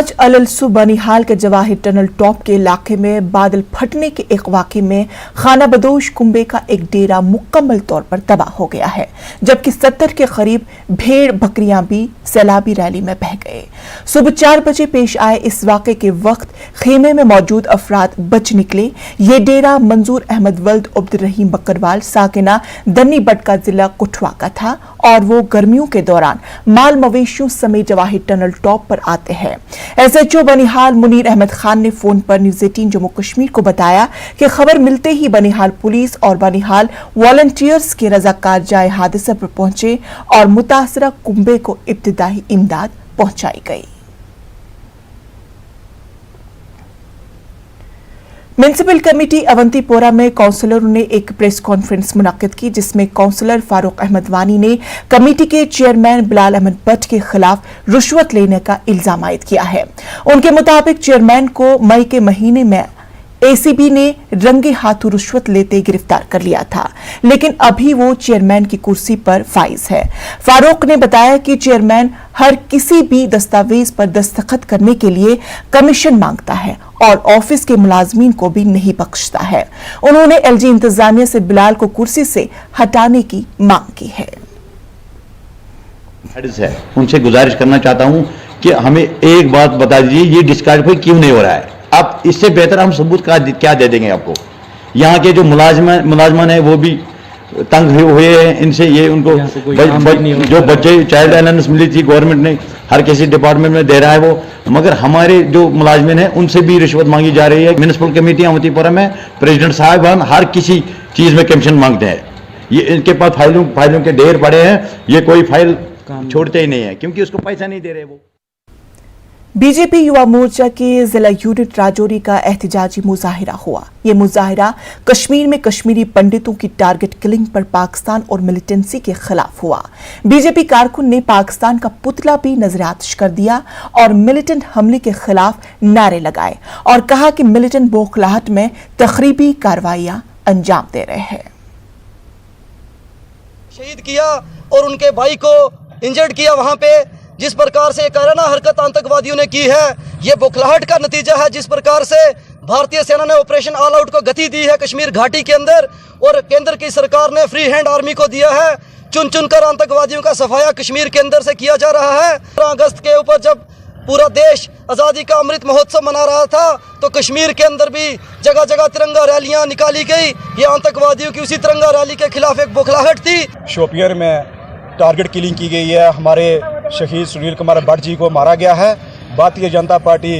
आज अलसू बनिहाल के Jawahir tunnel top के इलाके में बादल फटने के एक वाक़े में खानाबदोश कुंबे का एक डेरा मुकम्मल तौर पर तबाह हो गया है, जबकि 70 के करीब भेड़ बकरियां भी सैलाबी रैली में बह गए। सुबह 4 बजे पेश आए इस वाक़े के वक्त खेमे में मौजूद अफराद बच निकले। ये डेरा मंजूर अहमद वल्द अब्दुर्रहीम बकरवाल साकिना दन्नी बटका जिला कठुआ का था और वो गर्मियों के दौरान माल मवेशियों समेत जवाहिर टनल टॉप पर आते हैं। SHO बनिहाल मुनीर अहमद खान ने फोन पर न्यूज़ 18 जम्मू कश्मीर को बताया कि खबर मिलते ही बनिहाल पुलिस और बनिहाल वॉलंटियर्स के रजाकार जाए हादसे पर पहुंचे और मुतासरा कुंबे को इब्तिदाई इमदाद पहुंचाई गई। म्युनिसिपल कमेटी अवंतीपोरा में काउंसलरों ने एक प्रेस कॉन्फ्रेंस मुनक्किद की, जिसमें काउंसलर फारूक अहमद वानी ने कमेटी के चेयरमैन बिलाल अहमद भट्ट के खिलाफ रिश्वत लेने का इल्जाम आयद किया है। उनके मुताबिक चेयरमैन को मई के महीने में ACB ने रंगे हाथों रिश्वत लेते गिरफ्तार कर लिया था, लेकिन अभी वो चेयरमैन की कुर्सी पर फाइज है। फारूक ने बताया कि चेयरमैन हर किसी भी दस्तावेज पर दस्तखत करने के लिए कमीशन मांगता है और ऑफिस के मुलाजमीन को भी नहीं बख्शता है। उन्होंने LG इंतजामिया से बिलाल को कुर्सी से हटाने की मांग की है। उनसे गुजारिश करना चाहता हूं कि हमें एक बात बता दीजिए, ये डिस्क्वालीफाई क्यों नहीं हो रहा है? अब इससे बेहतर हम सबूत क्या दे देंगे आपको? यहाँ के जो मुलाजमान है वो भी तंग हुए हैं इनसे। ये उनको जो बच्चे चाइल्ड अलाउंस मिली थी गवर्नमेंट ने हर किसी डिपार्टमेंट में दे रहा है वो, मगर हमारे जो मुलाजमिन हैं उनसे भी रिश्वत मांगी जा रही है। म्युनिसिपल कमेटी अवंतीपोरा में प्रेसिडेंट साहब हर किसी चीज में कमीशन मांगते हैं। ये इनके पास फाइलों के ढेर पड़े हैं, ये कोई फाइल छोड़ते ही नहीं है क्योंकि उसको पैसा नहीं दे रहे वो। बीजेपी युवा मोर्चा के जिला यूनिट राजौरी का एहतजाजी मुजाहिरा हुआ। ये मुजाहिरा कश्मीर में कश्मीरी पंडितों की टारगेट किलिंग पर पाकिस्तान और मिलिटेंसी के खिलाफ हुआ। बीजेपी कारकुन ने पाकिस्तान का पुतला भी नजर-ए-आतिश कर दिया और मिलिटेंट हमले के खिलाफ नारे लगाए और कहा कि मिलिटेंट बौखलाहट में तखरीबी कार्रवाइयां अंजाम दे रहे हैं। शहीद किया और उनके भाई को इंजर्ड किया वहां पे। जिस प्रकार से कायराना हरकत आतंकवादियों ने की है, ये बौखलाहट का नतीजा है। जिस प्रकार से भारतीय सेना ने ऑपरेशन ऑल आउट को गति दी है कश्मीर घाटी के अंदर और केंद्र की सरकार ने फ्री हैंड आर्मी को दिया है। चुन चुनकर आतंकवादियों का सफाया कश्मीर के अंदर से किया जा रहा है। 15 अगस्त के ऊपर जब पूरा देश आज़ादी का अमृत महोत्सव मना रहा था तो कश्मीर के अंदर भी जगह जगह तिरंगा रैलियां निकाली गई। ये आतंकवादियों की उसी तिरंगा रैली के खिलाफ एक बौखलाहट थी। शोपियां में टारगेट किलिंग की गई है। हमारे शहीद सुनील कुमार भट्ट जी को मारा गया है। भारतीय जनता पार्टी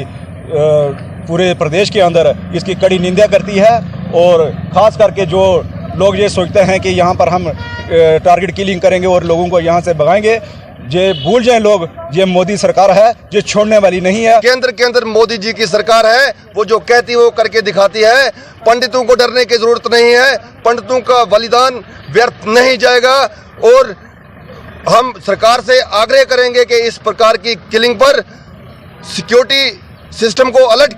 पूरे प्रदेश के अंदर इसकी कड़ी निंदा करती है और ख़ास करके जो लोग ये सोचते हैं कि यहाँ पर हम टारगेट किलिंग करेंगे और लोगों को यहाँ से भगाएंगे, ये भूल जाएं लोग, ये मोदी सरकार है, ये छोड़ने वाली नहीं है। केंद्र के अंदर मोदी जी की सरकार है, वो जो कहती है वो करके दिखाती है। पंडितों को डरने की जरूरत नहीं है, पंडितों का बलिदान व्यर्थ नहीं जाएगा और हम सरकार से आग्रह करेंगे कि इस प्रकार की किलिंग पर सिक्योरिटी सिस्टम को अलर्ट